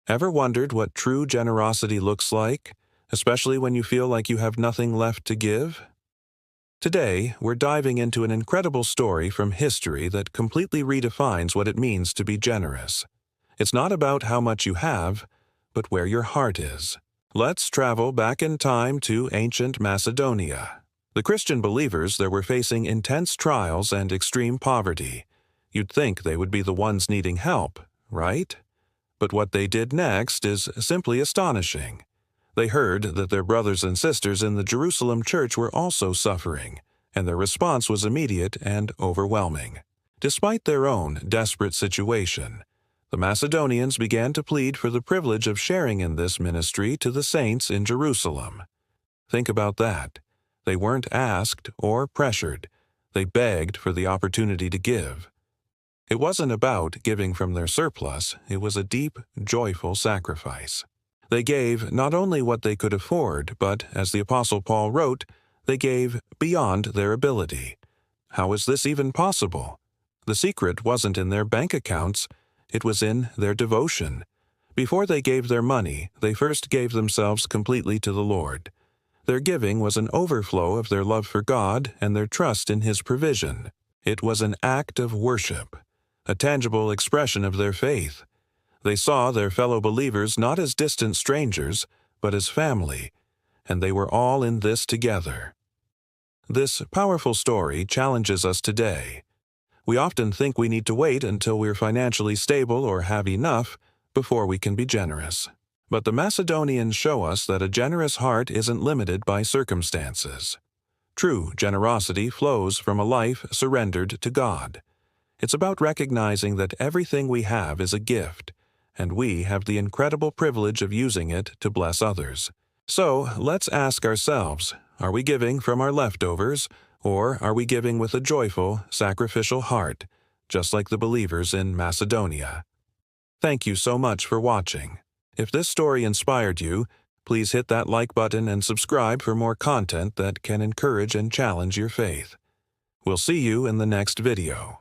Ever wondered what true generosity looks like, especially when you feel like you have nothing left to give? Today, we're diving into an incredible story from history that completely redefines what it means to be generous. It's not about how much you have, but where your heart is. Let's travel back in time to ancient Macedonia. The Christian believers there were facing intense trials and extreme poverty. You'd think they would be the ones needing help, right? But what they did next is simply astonishing. They heard that their brothers and sisters in the Jerusalem church were also suffering, and their response was immediate and overwhelming. Despite their own desperate situation, the Macedonians began to plead for the privilege of sharing in this ministry to the saints in Jerusalem. Think about that. They weren't asked or pressured. They begged for the opportunity to give. It wasn't about giving from their surplus, it was a deep, joyful sacrifice. They gave not only what they could afford, but, as the Apostle Paul wrote, they gave beyond their ability. How is this even possible? The secret wasn't in their bank accounts, it was in their devotion. Before they gave their money, they first gave themselves completely to the Lord. Their giving was an overflow of their love for God and their trust in His provision. It was an act of worship, a tangible expression of their faith. They saw their fellow believers not as distant strangers, but as family, and they were all in this together. This powerful story challenges us today. We often think we need to wait until we're financially stable or have enough before we can be generous. But the Macedonians show us that a generous heart isn't limited by circumstances. True generosity flows from a life surrendered to God. It's about recognizing that everything we have is a gift, and we have the incredible privilege of using it to bless others. So, let's ask ourselves, are we giving from our leftovers, or are we giving with a joyful, sacrificial heart, just like the believers in Macedonia? Thank you so much for watching. If this story inspired you, please hit that like button and subscribe for more content that can encourage and challenge your faith. We'll see you in the next video.